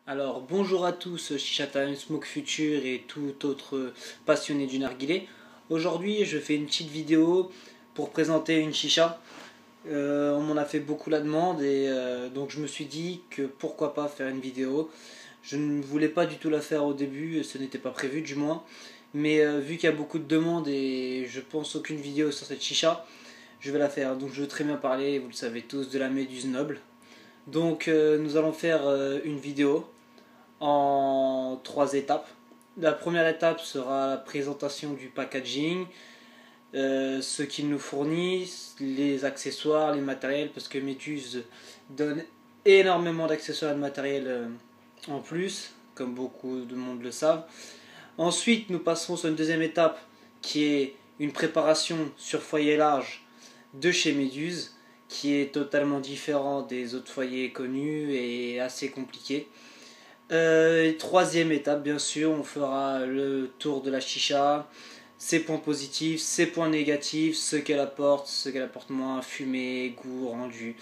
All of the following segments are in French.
Alors bonjour à tous, Chicha Time, Smoke Future et tout autre passionné du narguilé. Aujourd'hui je fais une petite vidéo pour présenter une chicha. On m'en a fait beaucoup la demande et donc je me suis dit que pourquoi pas faire une vidéo. Je ne voulais pas du tout la faire au début, ce n'était pas prévu du moins. Mais vu qu'il y a beaucoup de demandes et je pense aucune vidéo sur cette chicha, je vais la faire. Donc je veux très bien parler, vous le savez tous, de la méduse noble. Donc nous allons faire une vidéo en 3 étapes. La première étape sera la présentation du packaging, ce qu'il nous fournit, les accessoires, les matériels, parce que Méduse donne énormément d'accessoires et de matériel en plus, comme beaucoup de monde le savent. Ensuite, nous passerons sur une deuxième étape qui est une préparation sur foyer large de chez Méduse, qui est totalement différent des autres foyers connus et assez compliqué. Troisième étape, bien sûr, on fera le tour de la chicha, ses points positifs, ses points négatifs, ce qu'elle apporte moins, fumée, goût, rendu,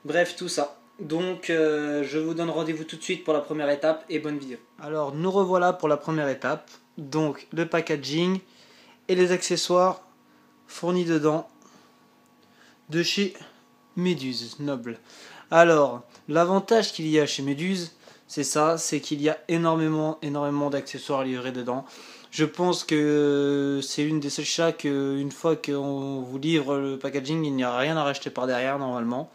bref, tout ça. Donc, je vous donne rendez-vous tout de suite pour la première étape et bonne vidéo. Alors, nous revoilà pour la première étape. Donc, le packaging et les accessoires fournis dedans de chez Méduse Noble. Alors, l'avantage qu'il y a chez Méduse, c'est ça, c'est qu'il y a énormément d'accessoires livrés dedans. Je pense que c'est une des seules chats qu'une fois qu'on vous livre le packaging, il n'y a rien à racheter par derrière normalement.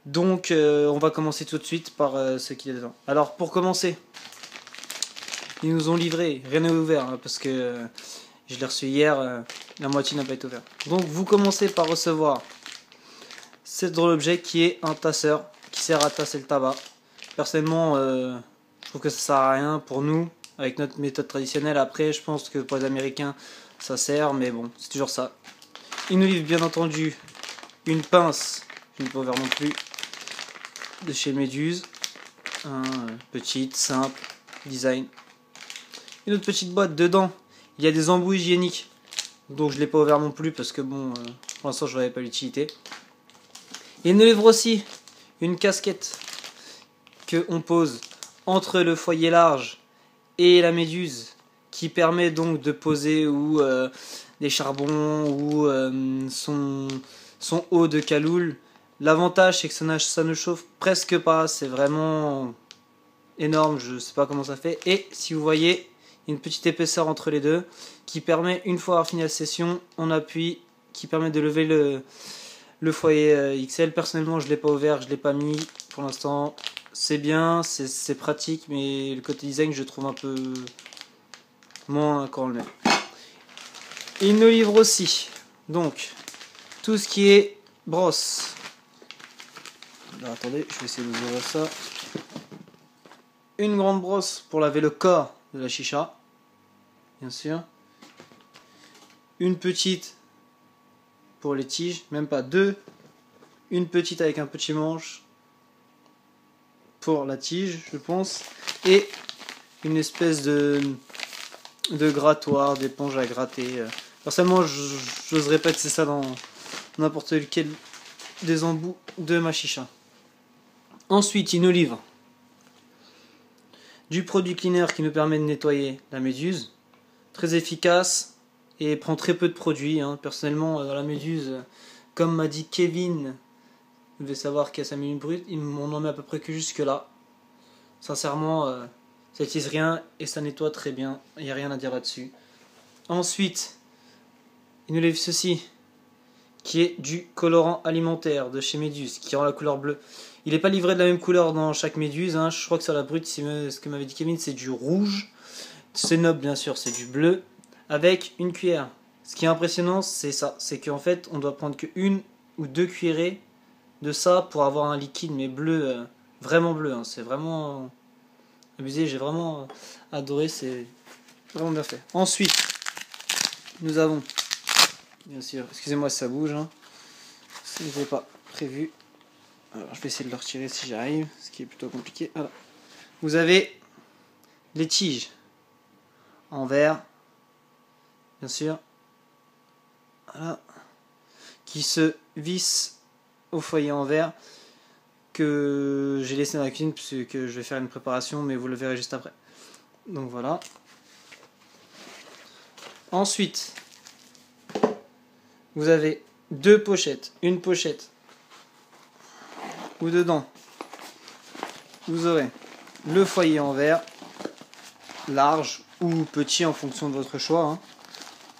Donc on va commencer tout de suite par ce qu'il y a dedans. Alors pour commencer, ils nous ont livré, rien n'est ouvert hein, parce que je l'ai reçu hier, la moitié n'a pas été ouverte. Donc vous commencez par recevoir ce drôle d'objet qui est un tasseur qui sert à tasser le tabac. Personnellement, je trouve que ça sert à rien pour nous, avec notre méthode traditionnelle. Après, je pense que pour les Américains, ça sert, mais bon, c'est toujours ça. Ils nous livrent bien entendu une pince, je ne peux pas ouvrir non plus, de chez Méduse. Petite, simple, design. Une autre petite boîte, dedans, il y a des embouts hygiéniques. Donc je ne l'ai pas ouvert non plus parce que bon, pour l'instant, je n'avais pas l'utilité. Ils nous livrent aussi une casquette qu'on pose entre le foyer large et la méduse, qui permet donc de poser ou des charbons ou son haut de caloule. L'avantage c'est que ça ne chauffe presque pas, c'est vraiment énorme, je sais pas comment ça fait. Et si vous voyez, une petite épaisseur entre les deux qui permet, une fois avoir fini la session, on appuie, qui permet de lever le foyer XL. Personnellement je l'ai pas ouvert, je l'ai pas mis pour l'instant. C'est bien, c'est pratique, mais le côté design je trouve un peu moins quand on le met. Il nous livre aussi donc tout ce qui est brosse. Alors attendez, je vais essayer de vous ouvrir ça. Une grande brosse pour laver le corps de la chicha, bien sûr. Une petite pour les tiges, même pas deux. Une petite avec un petit manche pour la tige, je pense. Et une espèce de grattoir, d'éponge à gratter. Personnellement, j'oserais pas tester ça dans n'importe lequel des embouts de ma chicha. Ensuite, il nous livre du produit cleaner qui nous permet de nettoyer la méduse. Très efficace et prend très peu de produits. Personnellement, dans la méduse, comme m'a dit Kevin, vous devez savoir qu'il y a 5 minutes brutes, on en met à peu près que jusque là. Sincèrement, ça n'utilise rien et ça nettoie très bien, il n'y a rien à dire là-dessus. Ensuite, il nous livre ceci, qui est du colorant alimentaire de chez Méduse, qui rend la couleur bleue. Il n'est pas livré de la même couleur dans chaque Méduse, je crois que sur la brute, ce que m'avait dit Kevin, c'est du rouge. C'est noble bien sûr, c'est du bleu, avec une cuillère. Ce qui est impressionnant, c'est ça, c'est qu'en fait, on doit prendre que 1 ou 2 cuillerées de ça pour avoir un liquide, mais bleu, vraiment bleu, c'est vraiment abusé, j'ai vraiment adoré, c'est vraiment bien fait. Ensuite, nous avons, bien sûr, excusez-moi si ça bouge, ce n'était pas prévu. Alors je vais essayer de le retirer si j'arrive, ce qui est plutôt compliqué. Voilà. Vous avez les tiges en verre, bien sûr, voilà, qui se vissent au foyer en verre. que j'ai laissé dans la cuisine puisque je vais faire une préparation, mais vous le verrez juste après. Donc voilà. Ensuite, vous avez deux pochettes. Une pochette où dedans vous aurez le foyer en verre, large ou petit en fonction de votre choix, hein,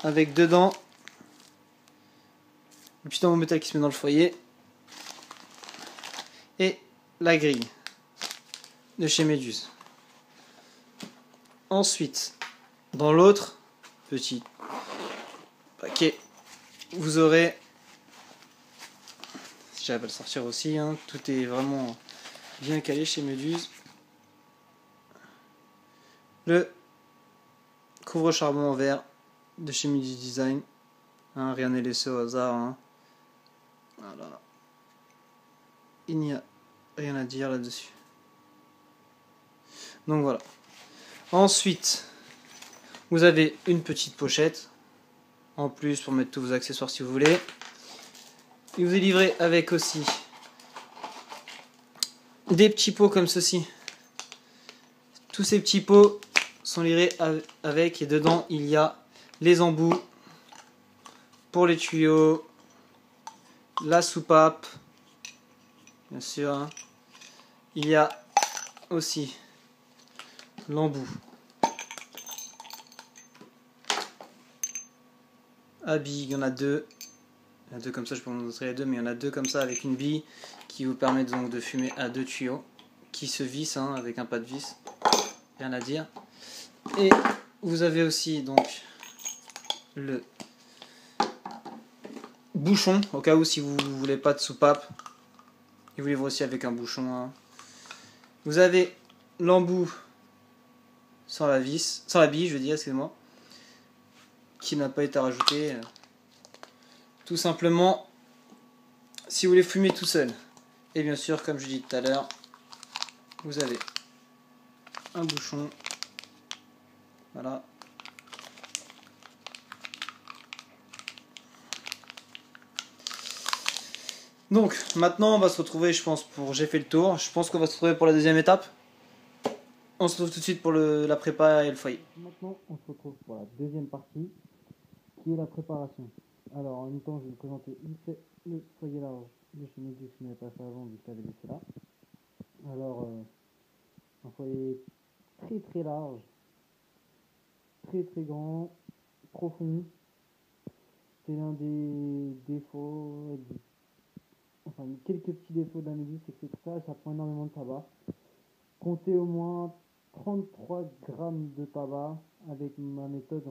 avec dedans le petit en métal qui se met dans le foyer et la grille de chez Méduse. Ensuite, dans l'autre petit paquet, vous aurez, si j'arrive à le sortir aussi, hein, tout est vraiment bien calé chez Méduse, le couvre-charbon en verre de chez Méduse Design, hein, rien n'est laissé au hasard, hein. Voilà. Il n'y a rien à dire là-dessus. Donc voilà. Ensuite, vous avez une petite pochette en plus pour mettre tous vos accessoires si vous voulez. Il vous est livré avec aussi des petits pots comme ceci. Tous ces petits pots sont livrés avec, et dedans il y a les embouts pour les tuyaux, la soupape, bien sûr, hein. Il y a aussi l'embout à billes, il y en a deux. Il y en a deux comme ça, je peux vous montrer les deux, mais il y en a deux comme ça avec une bille qui vous permet donc de fumer à deux tuyaux qui se vissent, hein, avec un pas de vis, rien à dire. Et vous avez aussi donc le bouchon au cas où si vous ne voulez pas de soupape, il vous livre aussi avec un bouchon, hein. Vous avez l'embout sans la vis, sans la bille, je veux dire, excusez-moi, qui n'a pas été rajouté, tout simplement si vous voulez fumer tout seul. Et bien sûr, comme je dis tout à l'heure, vous avez un bouchon, voilà. Donc maintenant on va se retrouver, je pense, j'ai fait le tour, je pense qu'on va se retrouver pour la deuxième étape. On se retrouve tout de suite pour la prépa et le foyer. Maintenant on se retrouve pour la deuxième partie qui est la préparation. Alors en même temps je vais vous présenter vite fait le foyer large de chez Méduse, je n'avais pas fait avant vu que je l'avais laissé là. Alors un foyer très très large, très très grand, profond. C'est l'un des défauts, enfin quelques petits défauts de la Méduse, c'est que ça prend énormément de tabac. Comptez au moins 33 grammes de tabac avec la méthode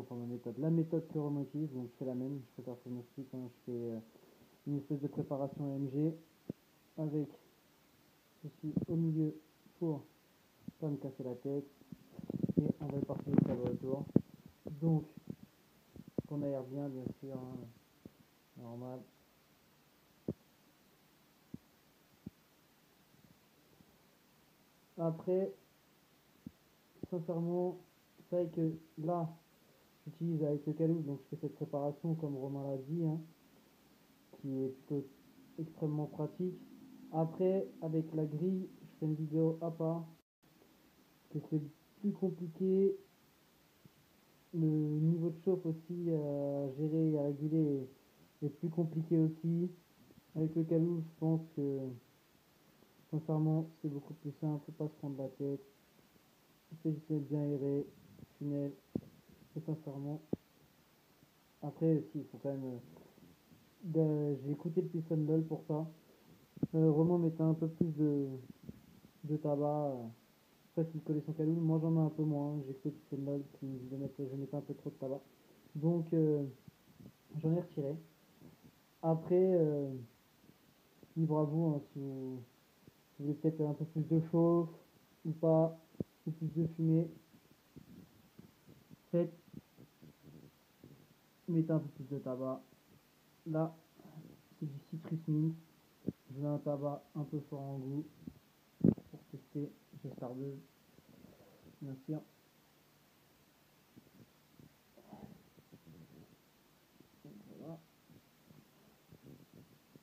que Romain utilise, donc je fais la même, je prépare mon site, hein, je fais une espèce de préparation AMG avec ceci au milieu pour pas me casser la tête et on va partir le tabac autour. Donc qu'on aère bien sûr, hein, normal. Après, sincèrement, c'est vrai que là, j'utilise avec le calou, donc je fais cette préparation comme Romain l'a dit, hein, qui est plutôt extrêmement pratique. Après, avec la grille, je fais une vidéo à part, que c'est plus compliqué. Le niveau de chauffe aussi à gérer et à réguler est plus compliqué aussi. Avec le calou, je pense que sincèrement, c'est beaucoup plus simple, faut pas se prendre la tête. C'est juste bien aéré, tunnel, et sincèrement. Après, si, il faut quand même. J'ai écouté le piston LOL pour ça. Romain mettait un peu plus de tabac. Après, s'il collait son calou, moi j'en ai un peu moins. J'ai écouté le piston LOL qui me dit de mettre, je mettais un peu trop de tabac. Donc, j'en ai retiré. Après, libre à vous, hein, si vous voulez peut-être un peu plus de chauffe ou pas, ou plus de fumée. Faites, mettez un peu plus de tabac. Là, c'est du citrus mint. Je veux un tabac un peu fort en goût pour tester chez Stardeuse, bien sûr. Donc voilà.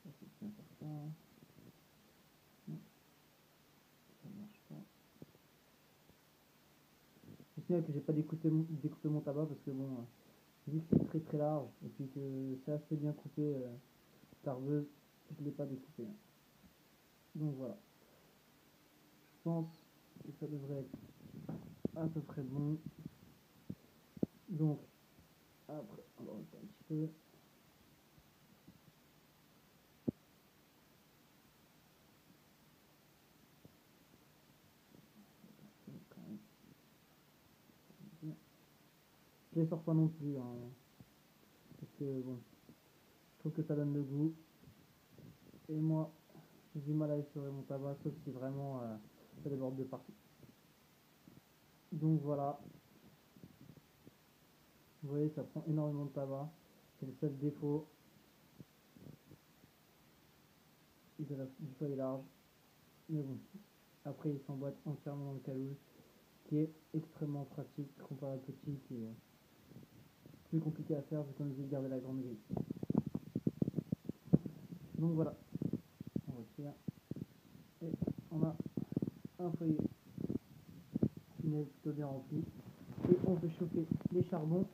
Ça c'est bien certain. Je signale que j'ai pas découpé mon tabac parce que bon, vu que c'est très très large et puis que c'est assez bien coupé, carveuse, je l'ai pas découpé. Donc voilà, je pense que ça devrait être à peu près bon. Donc après, on va refaire un petit peu. Je les sors pas non plus, hein, parce que bon, je trouve que ça donne le goût. Et moi, j'ai du mal à essorer mon tabac, sauf si vraiment ça déborde de partout. Donc voilà, vous voyez, ça prend énormément de tabac. C'est le seul défaut du feuille large. Mais bon, après il s'emboîte entièrement dans le caoutchouc, qui est extrêmement pratique comparé au petit, qui est plus compliqué à faire vu qu'on est obligé de garder la grande grille. Donc voilà, on retire et on a un feuillet tunnel plutôt bien rempli. Et on peut chauffer les charbons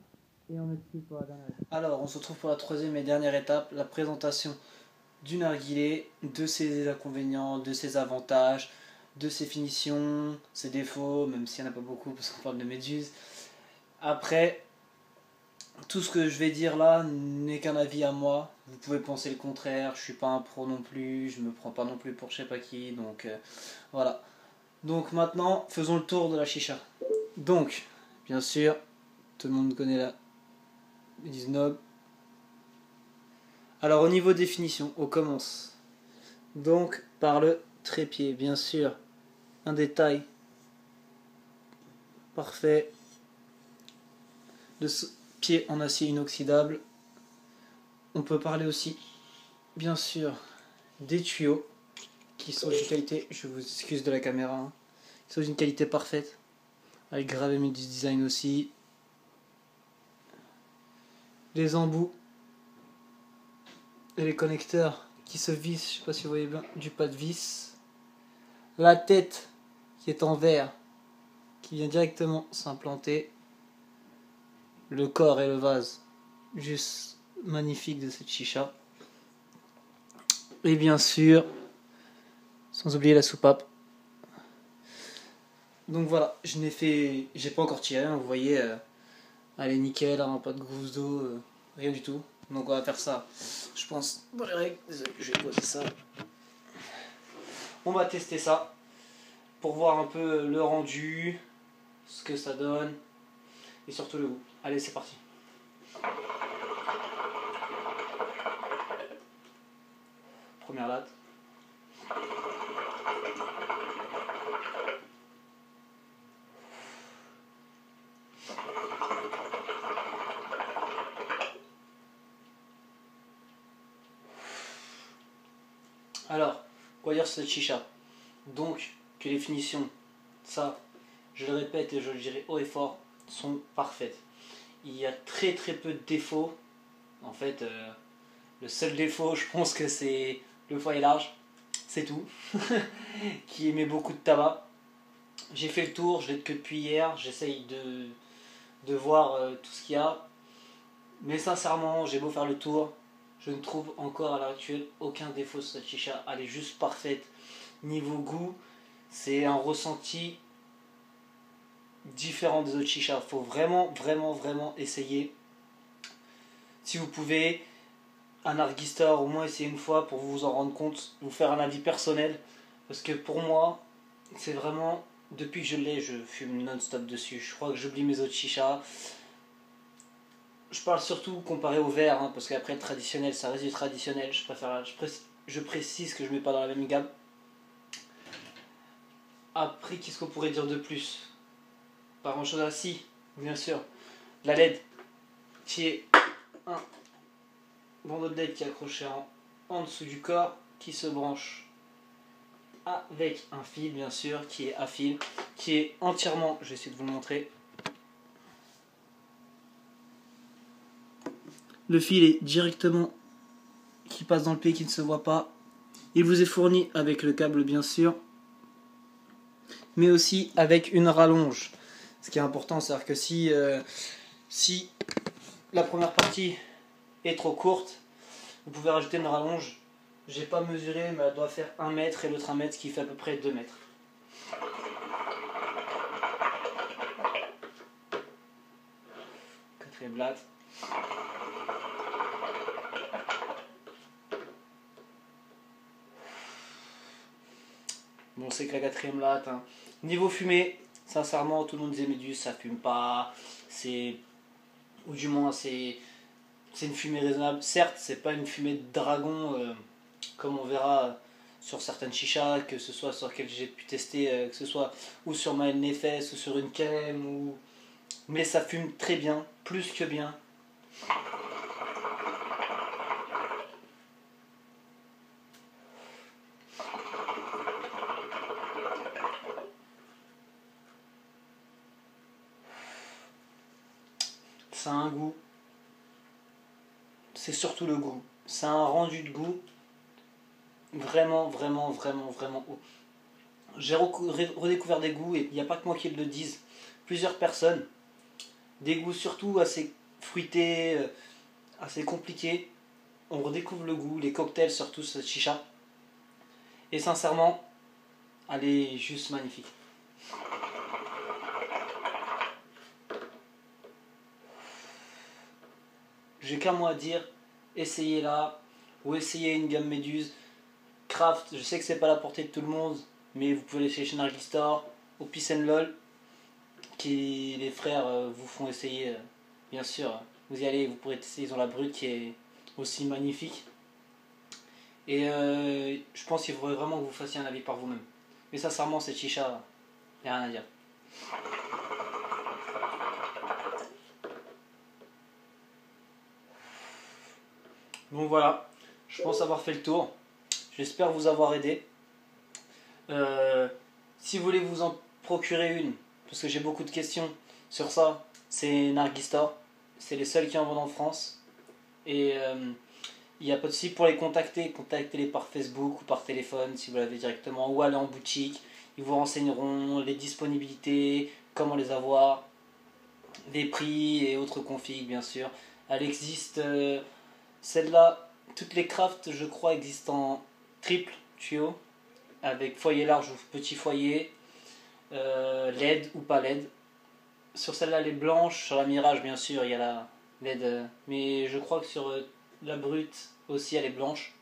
et on est dessus pour la dernière étape. Alors on se retrouve pour la troisième et dernière étape, la présentation du narguilé, de ses inconvénients, de ses avantages, de ses finitions, ses défauts, même s'il n'y en a pas beaucoup parce qu'on parle de méduse. Après, tout ce que je vais dire là n'est qu'un avis à moi. Vous pouvez penser le contraire, je suis pas un pro non plus, je me prends pas non plus pour je sais pas qui, donc voilà. Donc maintenant, faisons le tour de la chicha. Donc, bien sûr, tout le monde connaît la Snob. Alors au niveau définition, on commence. Donc par le trépied, bien sûr, un détail parfait de ce pied en acier inoxydable. On peut parler aussi, bien sûr, des tuyaux qui sont d'une qualité, je vous excuse de la caméra, hein, qui sont d'une qualité parfaite, avec gravé du design aussi. Les embouts et les connecteurs qui se vissent, je sais pas si vous voyez bien, du pas de vis. La tête qui est en verre, qui vient directement s'implanter. Le corps et le vase, juste magnifique de cette chicha. Et bien sûr, sans oublier la soupape. Donc voilà, j'ai pas encore tiré, hein, vous voyez, elle est nickel, hein, pas de gousse d'eau, rien du tout. Donc on va faire ça, je pense, dans les règles. Désolé, je vais poser ça. On va tester ça pour voir un peu le rendu, ce que ça donne et surtout le goût. Allez, c'est parti. Première latte. Alors, quoi dire sur cette chicha? Donc, que les finitions, ça, je le répète et je le dirai haut et fort, sont parfaites. Il y a très très peu de défauts. En fait, le seul défaut, je pense que c'est le foyer large. C'est tout. Qui émet beaucoup de tabac. J'ai fait le tour, je l'ai que depuis hier. J'essaye de voir tout ce qu'il y a. Mais sincèrement, j'ai beau faire le tour, je ne trouve encore à l'heure actuelle aucun défaut sur cette chicha. Elle est juste parfaite. Niveau goût, c'est un ressenti différent des autres chichas. Faut vraiment, vraiment, vraiment essayer. Si vous pouvez, un Nargistar au moins essayer une fois pour vous en rendre compte, vous faire un avis personnel. Parce que pour moi, c'est vraiment, depuis que je l'ai, je fume non-stop dessus. Je crois que j'oublie mes autres chichas. Je parle surtout comparé au verre, hein, parce qu'après le traditionnel, ça reste du traditionnel. Je précise que je ne mets pas dans la même gamme. Après, qu'est-ce qu'on pourrait dire de plus? Pas grand chose. Si, bien sûr, la LED, qui est un bandeau de LED qui est accroché en dessous du corps, qui se branche avec un fil, bien sûr, qui est à fil, qui est entièrement, je vais essayer de vous le montrer. Le fil est directement qui passe dans le pied, qui ne se voit pas. Il vous est fourni avec le câble, bien sûr, mais aussi avec une rallonge. Ce qui est important, c'est-à-dire que si la première partie est trop courte, vous pouvez rajouter une rallonge. J'ai pas mesuré, mais elle doit faire 1 mètre et l'autre 1 mètre, ce qui fait à peu près 2 mètres. Quatrième latte. Bon, c'est que la quatrième latte. Hein. Niveau fumée, sincèrement, tout le monde disait Méduse, ça fume pas. Ou du moins, c'est une fumée raisonnable. Certes, c'est pas une fumée de dragon comme on verra sur certaines chichas, que ce soit sur lesquelles j'ai pu tester, que ce soit ou sur ma Nefes ou sur une Kem, mais ça fume très bien, plus que bien. Ça a un goût, c'est surtout le goût. Ça a un rendu de goût vraiment, vraiment, vraiment, vraiment haut. J'ai redécouvert des goûts, et il n'y a pas que moi qui le dise, plusieurs personnes, des goûts surtout assez fruités, assez compliqués. On redécouvre le goût, les cocktails surtout, cette chicha. Et sincèrement, elle est juste magnifique. J'ai qu'un mot à dire, essayez-la, ou essayez une gamme Méduse. Craft, je sais que c'est pas à la portée de tout le monde, mais vous pouvez l'essayer chez Nargis Store, au Peace and Lol, qui les frères vous font essayer, bien sûr. Vous y allez, vous pourrez tester, ils ont la brute qui est aussi magnifique. Et je pense qu'il faudrait vraiment que vous fassiez un avis par vous-même. Mais sincèrement, cette chicha, il n'y a rien à dire. Donc voilà, je pense avoir fait le tour. J'espère vous avoir aidé. Si vous voulez vous en procurer une, parce que j'ai beaucoup de questions sur ça, c'est Nargis Store. C'est les seuls qui en vendent en France. Et il n'y a pas de souci pour les contacter. Contactez-les par Facebook ou par téléphone si vous l'avez directement, ou aller en boutique. Ils vous renseigneront les disponibilités, comment les avoir, les prix et autres configs bien sûr. Elle existe, celle-là, toutes les crafts je crois existent en triple tuyau, avec foyer large ou petit foyer, LED ou pas LED. Sur celle-là, elle est blanche, sur la Mirage bien sûr, il y a la LED, mais je crois que sur la brute aussi elle est blanche.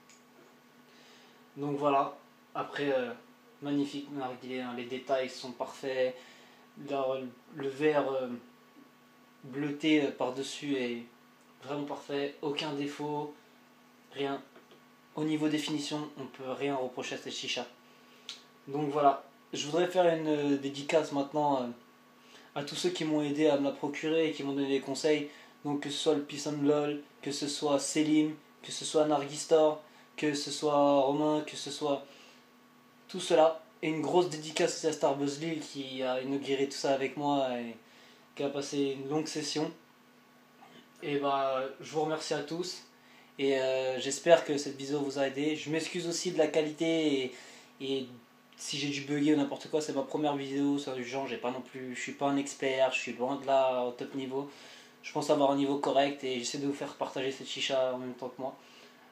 Donc voilà, après magnifique narguilé, hein, les détails sont parfaits, le vert bleuté par-dessus est vraiment parfait, aucun défaut, rien. Au niveau définition, on peut rien reprocher à cette chicha. Donc voilà, je voudrais faire une dédicace maintenant à tous ceux qui m'ont aidé à me la procurer et qui m'ont donné des conseils. Donc que ce soit le Peace and Lol, que ce soit Selim, que ce soit Nargis Store, que ce soit Romain, que ce soit tout cela. Et une grosse dédicace aussi à Starbuzz Lille qui a inauguré tout ça avec moi et qui a passé une longue session. Et bah, je vous remercie à tous. Et j'espère que cette vidéo vous a aidé. Je m'excuse aussi de la qualité et si j'ai dû bugger ou n'importe quoi, c'est ma première vidéo sur du genre, je suis pas un expert, je suis loin de là au top niveau. Je pense avoir un niveau correct et j'essaie de vous faire partager cette chicha en même temps que moi.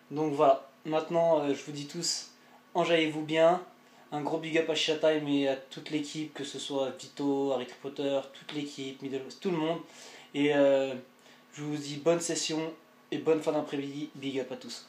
Donc voilà, maintenant je vous dis tous, enjaillez-vous bien. Un gros big up à Chicha Time et à toute l'équipe, que ce soit Vito, Harry Potter, toute l'équipe, tout le monde. Et je vous dis bonne session et bonne fin d'après-midi. Big up à tous.